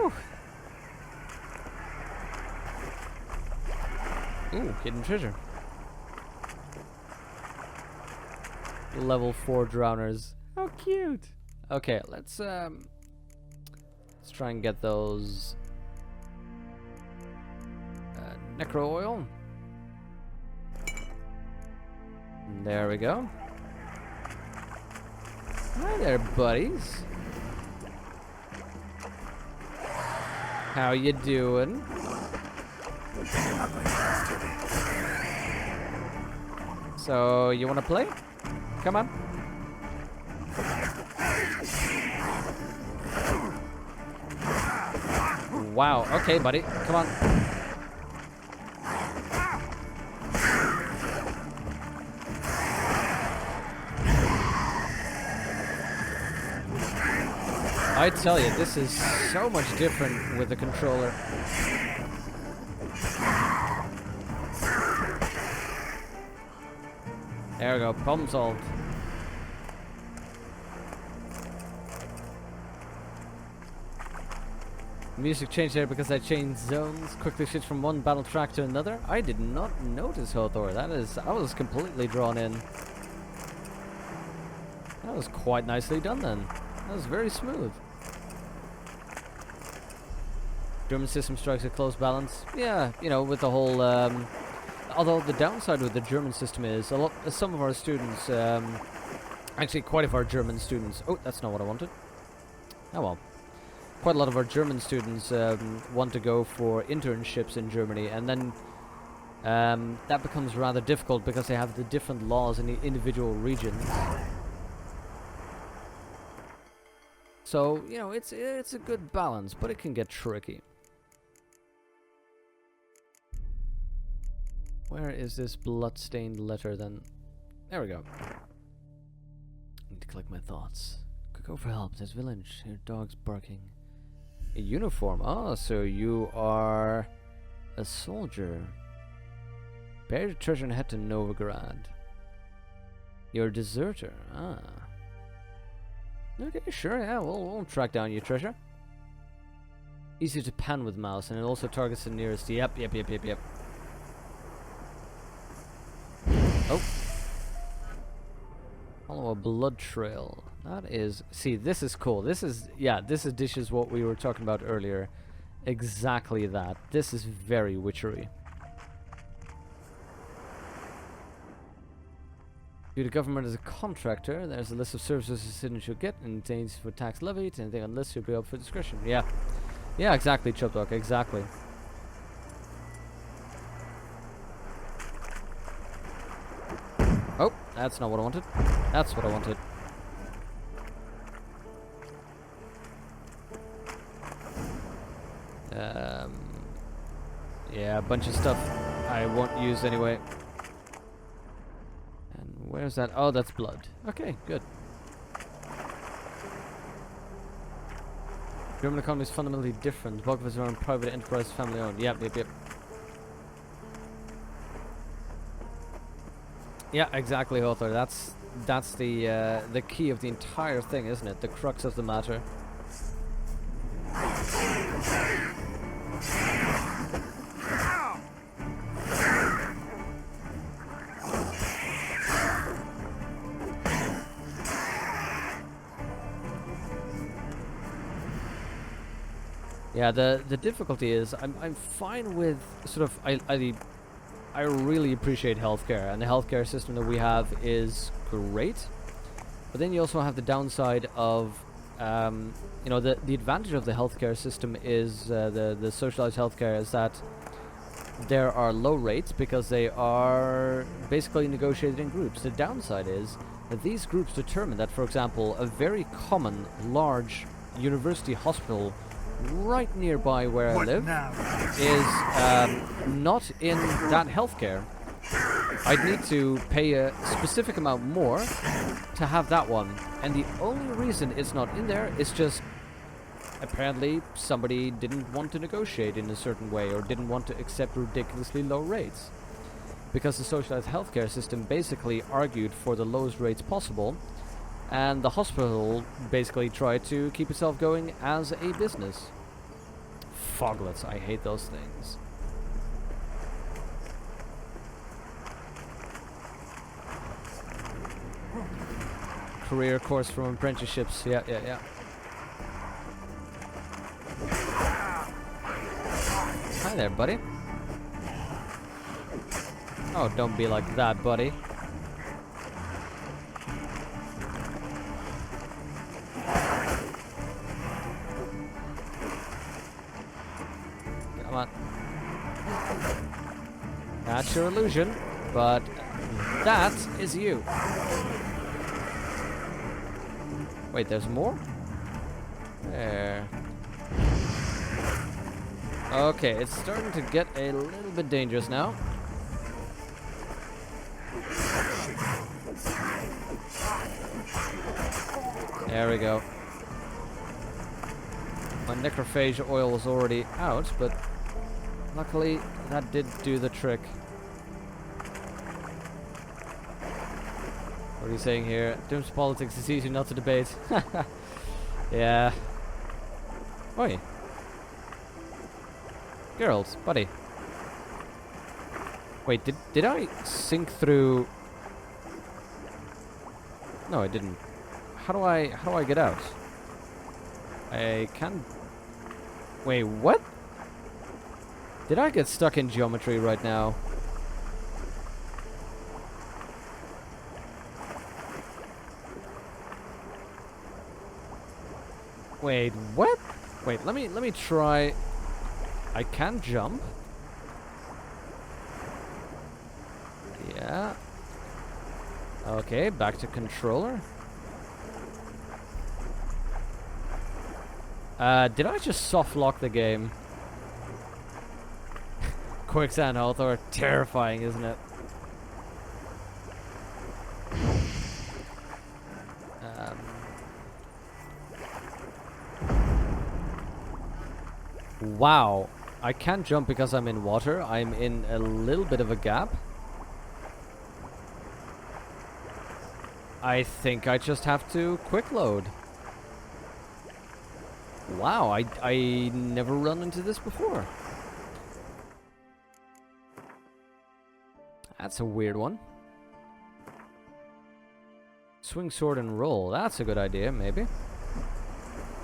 Whew. Ooh, hidden treasure. Level 4 drowners. How cute. Okay, let's try and get those necro oil. There we go. Hi there, buddies. How you doing? So, you wanna play? Come on. Wow, okay, buddy. Come on. I tell you, this is so much different with the controller. There we go, problem solved. Music changed there because I changed zones, quickly switched from one battle track to another. I did not notice, Hothor. I was completely drawn in. That was quite nicely done then. That was very smooth. German system strikes a close balance. Yeah, you know, with the whole although the downside with the German system is some of our students, actually quite of our German students. Oh, that's not what I wanted. Oh well. Quite a lot of our German students want to go for internships in Germany, and then that becomes rather difficult because they have the different laws in the individual regions. So, you know, it's a good balance, but it can get tricky. Where is this blood-stained letter then? There we go. I need to collect my thoughts. Could go for help. There's a village. Here, dogs barking. A uniform. Oh, so you are a soldier. Bury the treasure and head to Novigrad. You're a deserter. Ah. Okay, sure, yeah, we'll track down your treasure. Easy to pan with mouse, and it also targets the nearest. Yep. Oh. Follow a blood trail. That is... See, this is cool. This is dishes what we were talking about earlier. Exactly that. This is very witchery. View the government as a contractor. There's a list of services a citizen should get and contains for tax levied. Anything on the list should be up for discretion. Yeah. Yeah, exactly, Chubdog. Exactly. Oh, that's not what I wanted. That's what I wanted. Yeah, a bunch of stuff I won't use anyway. And where's that? Oh, that's blood. Okay, good. German economy is fundamentally different. The bulk of it is around private enterprise, family owned. Yep. Yeah, exactly, Hothor. That's the key of the entire thing, isn't it? The crux of the matter. Yeah, the difficulty is I'm fine with sort of I really appreciate healthcare, and the healthcare system that we have is great. But then you also have the downside of you know, the advantage of the healthcare system is the socialized healthcare is that there are low rates because they are basically negotiated in groups. The downside is that these groups determine that, for example, a very common large university hospital right nearby where I live is not in that healthcare. I'd need to pay a specific amount more to have that one, and the only reason it's not in there is just apparently somebody didn't want to negotiate in a certain way or didn't want to accept ridiculously low rates, because the socialized healthcare system basically argued for the lowest rates possible, and the hospital basically tried to keep itself going as a business. foglets. I hate those things. Career course from apprenticeships. Yeah, yeah, yeah. Hi there, buddy. Oh, don't be like that, buddy. Come on. That's your illusion, but that is you. Wait, there's more? There. Okay, it's starting to get a little bit dangerous now. There we go. My necrophage oil was already out, but luckily that did do the trick. What are you saying here? Doom's politics is easy not to debate. Yeah. Oi. Girls, buddy. Wait, did I sink through? No, I didn't. How do I get out? I can. Wait, what? Did I get stuck in geometry right now? Wait, what? Wait, let me try. I can jump. Yeah. Okay, back to controller. Did I just soft lock the game? Quicksand health are terrifying, isn't it? Wow, I can't jump because I'm in water. I'm in a little bit of a gap. I think I just have to quick load. Wow, I never run into this before. That's a weird one. Swing sword and roll. That's a good idea, maybe.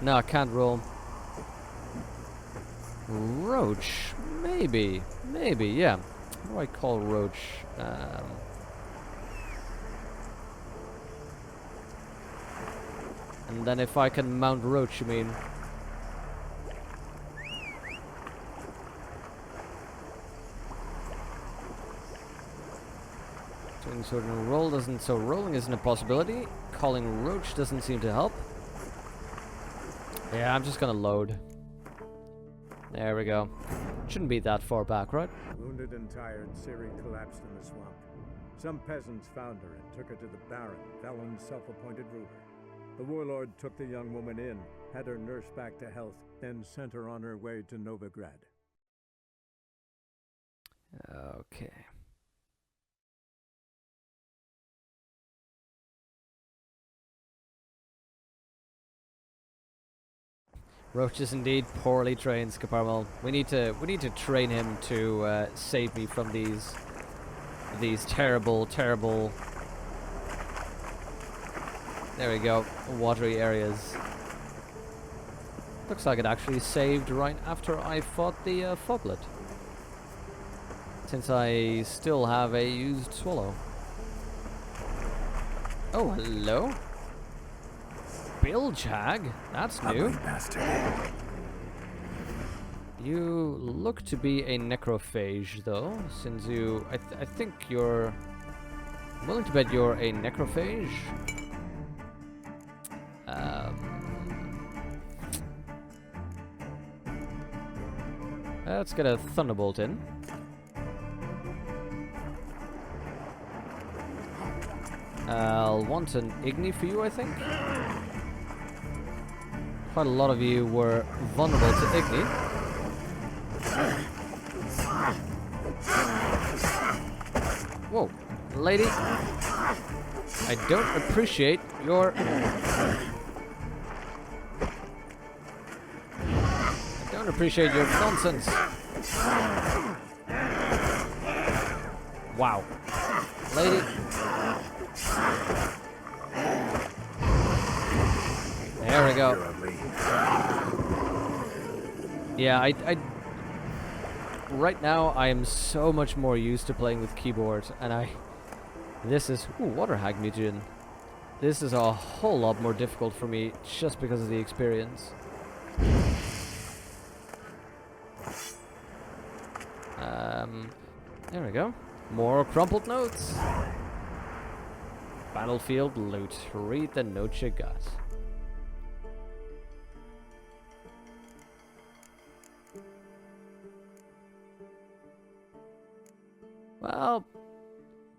No, I can't roll. Roach. Maybe. Maybe, yeah. What do I call Roach? And then if I can mount Roach, you mean? Swing sword and roll doesn't, so rolling isn't a possibility. Calling Roach doesn't seem to help. Yeah, I'm just gonna load. There we go. Shouldn't be that far back, right? Wounded and tired, Ciri collapsed in the swamp. Some peasants found her and took her to the Baron, Valen's self-appointed ruler. The warlord took the young woman in, had her nursed back to health, then sent her on her way to Novigrad. Okay. Roach is indeed poorly trained, Scaparmal. We need to train him to save me from these terrible. There we go, watery areas. Looks like it actually saved right after I fought the foglet. Since I still have a used swallow. Oh, hello. Billjag? That's new. You look to be a necrophage, though, since you... I think you're... I'm willing to bet you're a necrophage. Let's get a thunderbolt in. I'll want an Igni for you, I think. Quite a lot of you were vulnerable to Igni. Whoa, lady. I don't appreciate your... Don't appreciate your nonsense. Wow. Lady. There we go. Yeah, I right now I am so much more used to playing with keyboard, and this is water hag mutagen. This is a whole lot more difficult for me just because of the experience. There we go. More crumpled notes. Battlefield loot. Read the notes you got. Well,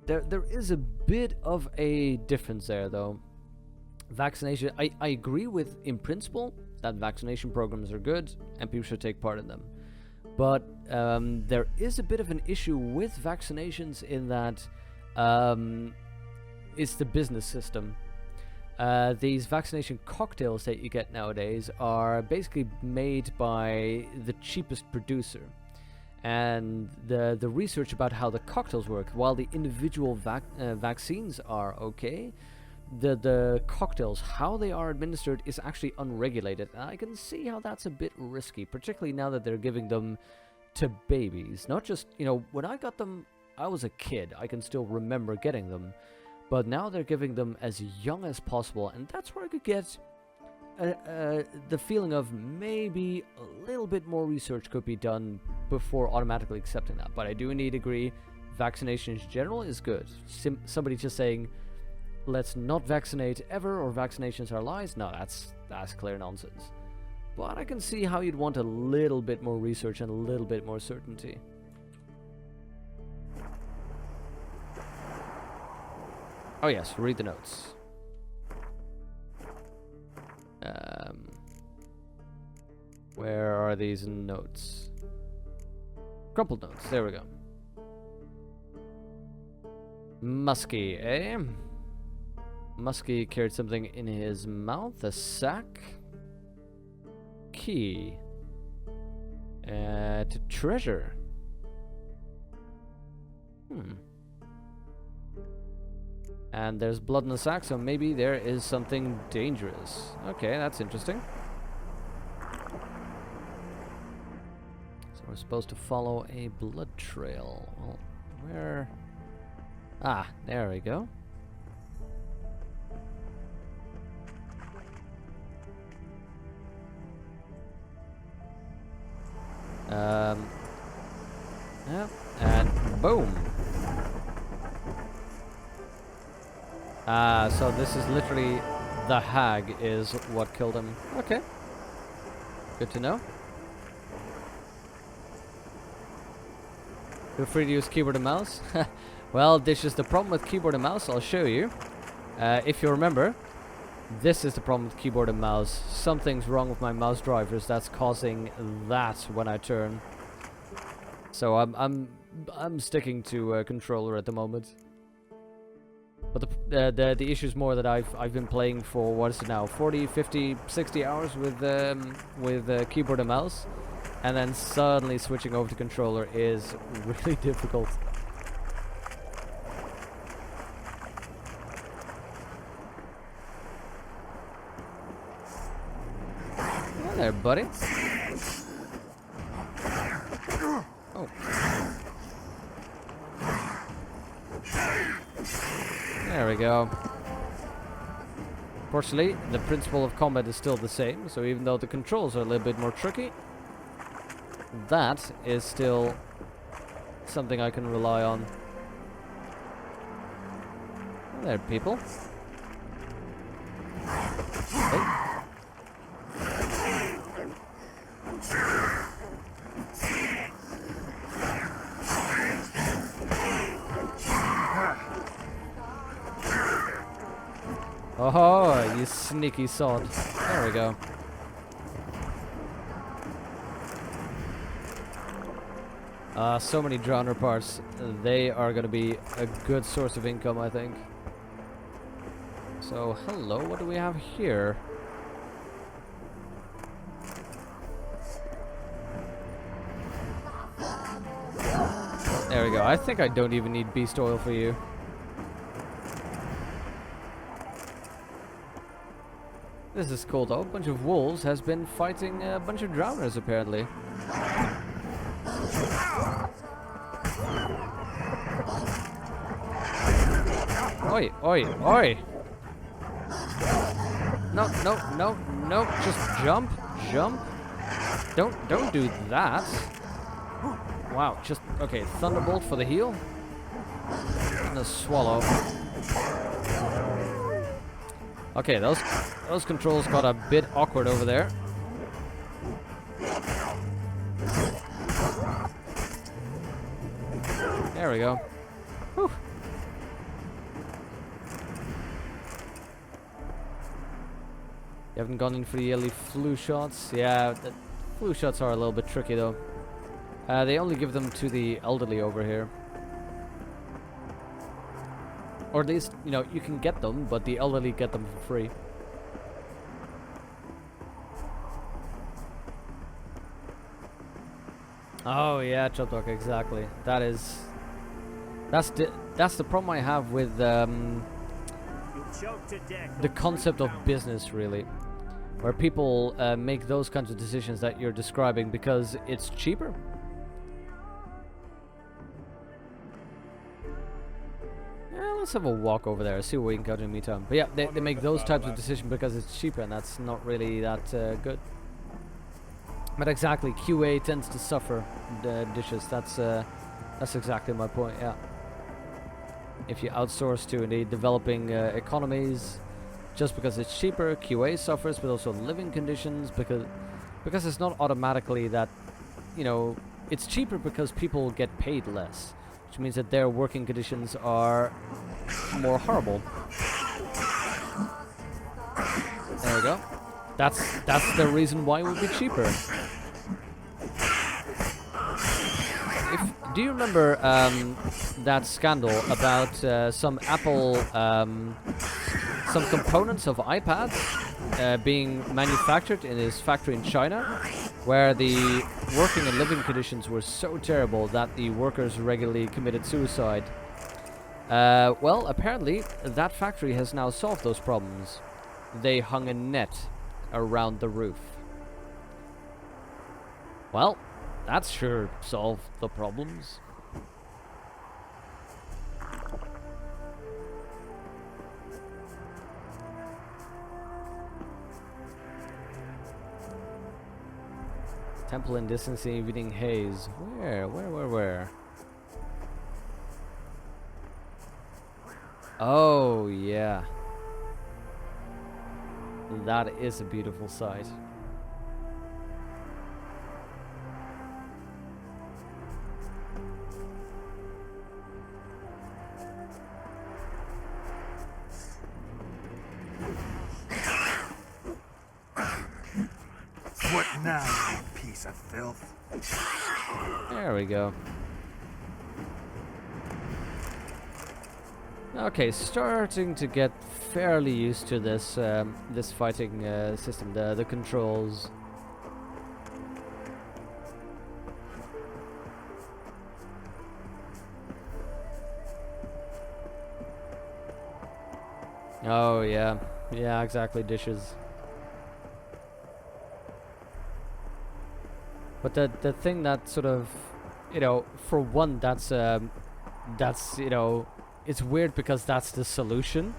there is a bit of a difference there, though. Vaccination, I agree with, in principle, that vaccination programs are good and people should take part in them. But there is a bit of an issue with vaccinations in that it's the business system. These vaccination cocktails that you get nowadays are basically made by the cheapest producer. And the research about how the cocktails work, while the individual vaccines are okay, the cocktails, how they are administered, is actually unregulated. And I can see how that's a bit risky, particularly now that they're giving them to babies. Not just, when I got them, I was a kid. I can still remember getting them. But now they're giving them as young as possible, and that's where I could get the feeling of maybe a little bit more research could be done before automatically accepting that. But I do indeed agree, vaccinations in general is good. Somebody just saying, let's not vaccinate ever, or vaccinations are lies, no, that's clear nonsense. But I can see how you'd want a little bit more research and a little bit more certainty. Oh yes, read the notes. Where are these notes? Crumpled notes, there we go. Muskie, eh? Muskie carried something in his mouth, a sack. Key. To treasure. And there's blood in the sack, so maybe there is something dangerous. Okay, that's interesting. So we're supposed to follow a blood trail. Well, where? Ah, there we go. Yep, and boom. So this is literally the hag is what killed him. Okay. Good to know. Feel free to use keyboard and mouse. Well, this is the problem with keyboard and mouse. I'll show you. If you remember, this is the problem with keyboard and mouse. Something's wrong with my mouse drivers that's causing that when I turn. So I'm sticking to a controller at the moment. But the issue is more that I've been playing for, what is it now, 40, 50, 60 hours with keyboard and mouse, and then suddenly switching over to controller is really difficult. Hello there, buddy. Oh. There we go. Fortunately, the principle of combat is still the same, so even though the controls are a little bit more tricky, that is still something I can rely on. Hello there, people. Hey. Oh, you sneaky sod. There we go. So many drowner parts. They are going to be a good source of income, I think. So, hello, what do we have here? There we go. I think I don't even need beast oil for you. This is cool though. A bunch of wolves has been fighting a bunch of drowners apparently. Oi, oi, oi! No, no, no, no! Just jump, jump! Don't do that! Wow, just okay. Thunderbolt for the heal, and a swallow. Okay, those controls got a bit awkward over there. There we go. Whew. You haven't gone in for the yearly flu shots? Yeah, the flu shots are a little bit tricky though. They only give them to the elderly over here. Or at least, you know, you can get them, but the elderly get them for free. Oh yeah, Chop Dog, exactly. That's the problem I have with the concept of business, really, where people make those kinds of decisions that you're describing because it's cheaper. Let's have a walk over there, see what we can go to in the meantime. But yeah, they make those types of decisions because it's cheaper, and that's not really that good. But exactly, QA tends to suffer the dishes. That's exactly my point. Yeah. If you outsource to the developing economies, just because it's cheaper, QA suffers, but also living conditions because it's not automatically that, you know, it's cheaper because people get paid less, which means that their working conditions are more horrible. There we go. That's the reason why it would be cheaper. Do you remember that scandal about some Apple, some components of iPads being manufactured in his factory in China, where the working and living conditions were so terrible that the workers regularly committed suicide? Well, apparently that factory has now solved those problems. They hung a net around the roof. Well, that sure solved the problems. Temple in distance evening haze. Where? Oh, yeah. That is a beautiful sight. What now, you piece of filth? There we go. Okay, starting to get fairly used to this this fighting system, the controls. Oh yeah, yeah, exactly, dishes. But the thing that sort of, you know, for one, that's you know, it's weird because that's the solution.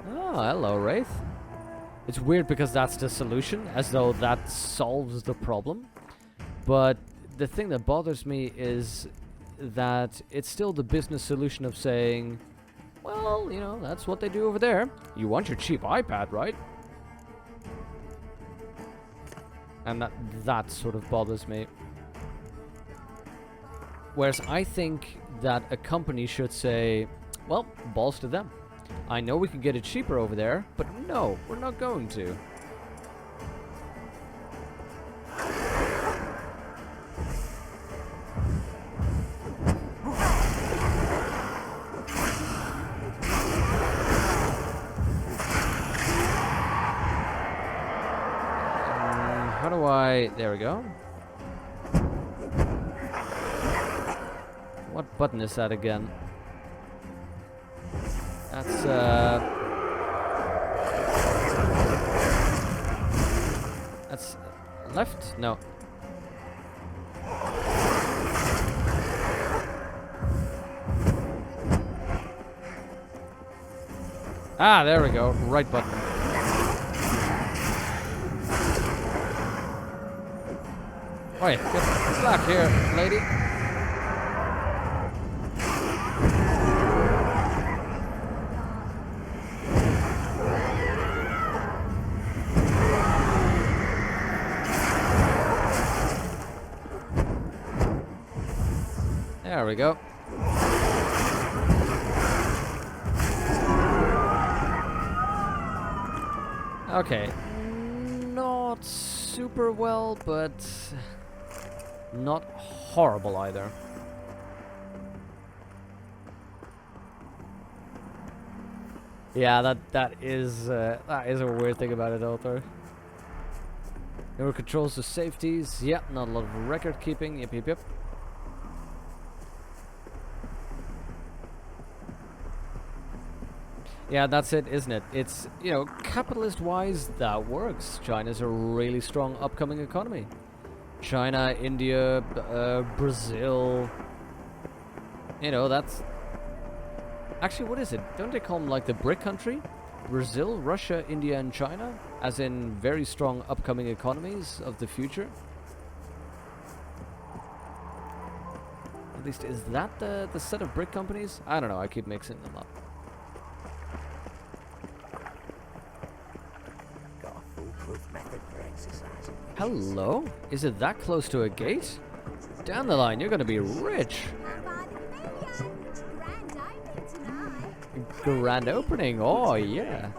Oh, hello, Wraith. It's weird because that's the solution, as though that solves the problem. But the thing that bothers me is that it's still the business solution of saying, well, you know, that's what they do over there. You want your cheap iPad, right? And that sort of bothers me. Whereas I think that a company should say, well, balls to them. I know we can get it cheaper over there, but no, we're not going to. How do I... There we go. What button is that again? That's that's left? No. Ah, there we go. Right button. Wait, get slack here, lady. There we go. Okay. Not super well, but not horrible either. Yeah, that is a weird thing about it, author. There were controls to safeties. Yeah, not a lot of record keeping. Yep. Yeah, that's it, isn't it? It's, you know, capitalist-wise, that works. China's a really strong upcoming economy. China, India, Brazil. You know, that's... Actually, what is it? Don't they call them, like, the BRIC country? Brazil, Russia, India, and China? As in very strong upcoming economies of the future? At least, is that the set of BRIC companies? I don't know, I keep mixing them up. Hello? Is it that close to a gate? Down the line, you're gonna be rich. Grand opening, oh yeah.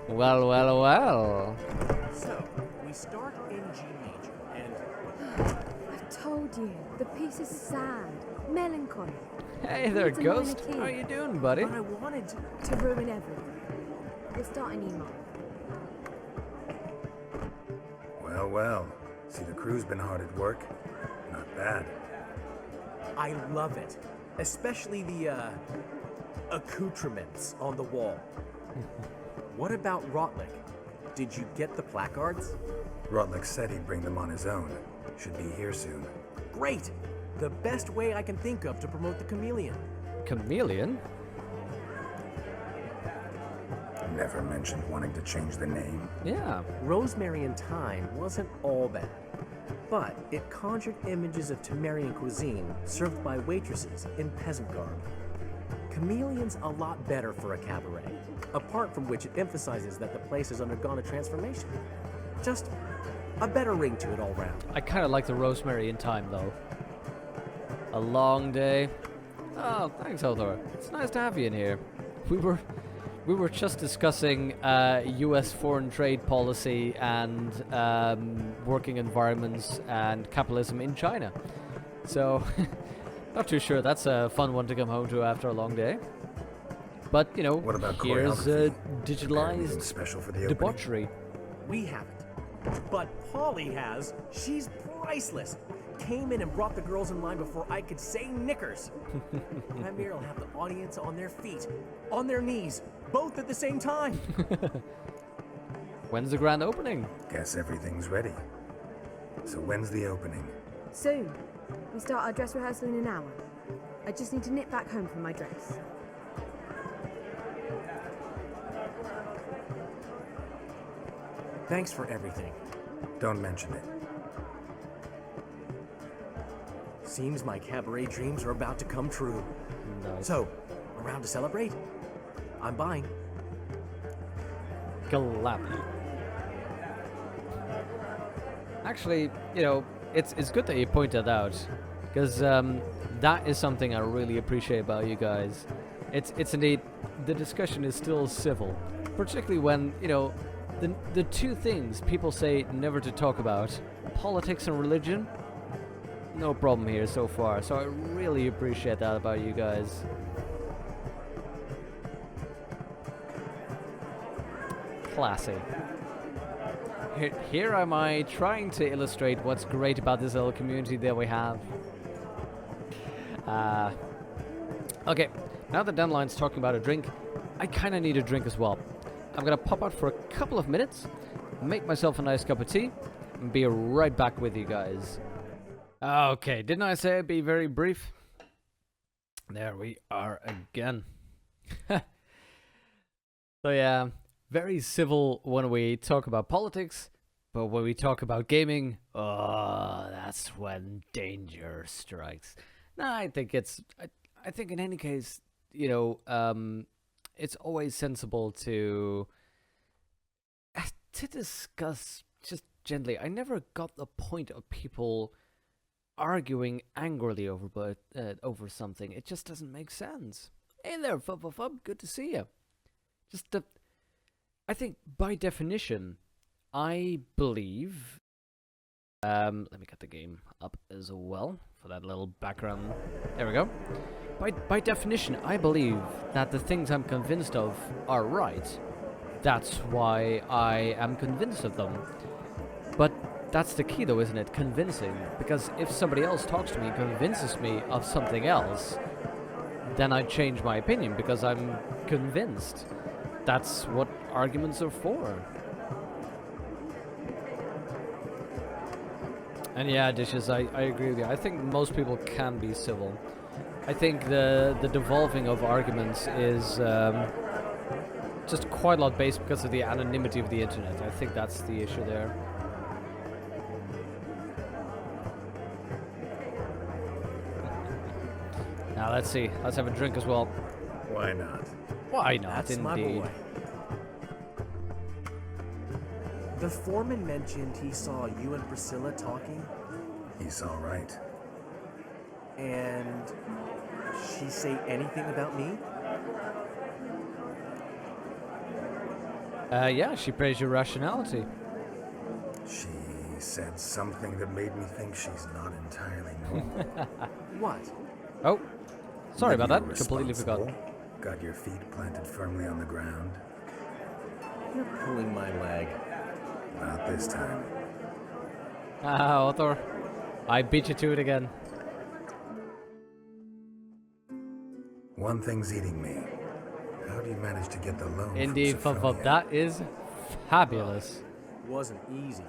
Well. So, we start in G major, and... I've told you, the piece is sad, melancholy. Hey there, Needs a minor Ghost. key. How you doing, buddy? But I wanted To ruin everything. We'll start an email. Well. See, the crew's been hard at work. Not bad. I love it. Especially the, accoutrements on the wall. What about Rotlick? Did you get the placards? Rotlick said he'd bring them on his own. Should be here soon. Great! The best way I can think of to promote the chameleon. Chameleon? Never mentioned wanting to change the name. Yeah. Rosemary in Time wasn't all bad, but it conjured images of Temerian cuisine served by waitresses in peasant garb. Chameleon's a lot better for a cabaret, apart from which it emphasizes that the place has undergone a transformation. Just a better ring to it all round. I kind of like the Rosemary in Time, though. A long day. Oh, thanks, Othor. It's nice to have you in here. We were just discussing U.S. foreign trade policy and working environments and capitalism in China. So, not too sure that's a fun one to come home to after a long day. But, you know, What about here's choreography? digitalized Special for the opening? debauchery. We haven't. But Polly has. She's priceless. Came in and brought the girls in line before I could say knickers. Premier will have the audience on their feet, on their knees, both at the same time. When's the grand opening? Guess everything's ready. So when's the opening? Soon. We start our dress rehearsal in an hour. I just need to nip back home for my dress. Thanks for everything. Don't mention it. Seems my cabaret dreams are about to come true. Nice. So, around to celebrate? I'm buying. Gladly. Actually, you know, it's good that you point that out, because that is something I really appreciate about you guys. It's indeed, the discussion is still civil, particularly when, you know, the two things people say never to talk about, politics and religion. No problem here so far, so I really appreciate that about you guys. Classy. here am I trying to illustrate what's great about this little community that we have. Okay, now that Dandelions talking about a drink, I kind of need a drink as well. I'm gonna pop out for a couple of minutes, make myself a nice cup of tea, and be right back with you guys. Okay, didn't I say I'd be very brief? There we are again. So yeah, very civil when we talk about politics, but when we talk about gaming, oh, that's when danger strikes. No, I think I think in any case, you know, it's always sensible to discuss just gently. I never got the point of people arguing angrily over something. It just doesn't make sense. Hey there, Fub, good to see you. I think by definition, I believe. Let me get the game up as well for that little background. There we go. By definition, I believe that the things I'm convinced of are right. That's why I am convinced of them. But that's the key though, isn't it? Convincing. Because if somebody else talks to me and convinces me of something else, then I change my opinion because I'm convinced. That's what arguments are for. And yeah, Dishes, I agree with you. I think most people can be civil. I think the devolving of arguments is just quite a lot based because of the anonymity of the internet. I think that's the issue there. Now let's see. Let's have a drink as well. Why not? Why not? That's my Indeed. boy. The foreman mentioned he saw you and Priscilla talking, He's all right. and she say anything about me? Yeah, she praised your rationality. She said something that made me think she's not entirely normal. What? Oh, sorry about You're that. Completely forgot. responsible, got your feet planted firmly on the ground. You're pulling my leg. Not this time. Ah, Othor. I beat you to it again. One thing's eating me. How do you manage to get the loan? Indeed, from Fub, Sophronia? that is fabulous. Wasn't easy.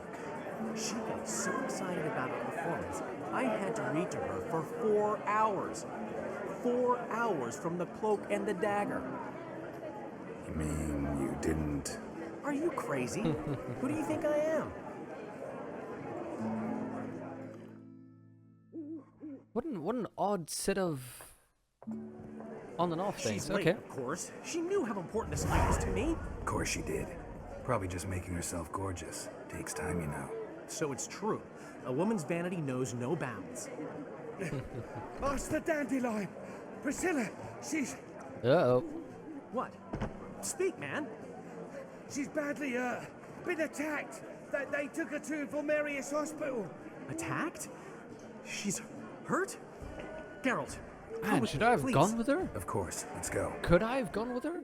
She got so excited about her performance, I had to read to her for 4 hours. 4 hours from the cloak and the dagger. You mean you didn't? Are you crazy? Who do you think I am? What an odd set of on and off things. She's late, Okay. of course. She knew how important this night was to me. Of course she did. Probably just making herself gorgeous. Takes time, you know. So it's true. A woman's vanity knows no bounds. Ask the dandelion. Priscilla, she's Uh-oh. What? Speak, man. badly been attacked. They took her to Vulmerius Hospital. Attacked? She's hurt? Geralt. come Man, with should me, I have please. gone with her? Of course. Let's go. Could I have gone with her?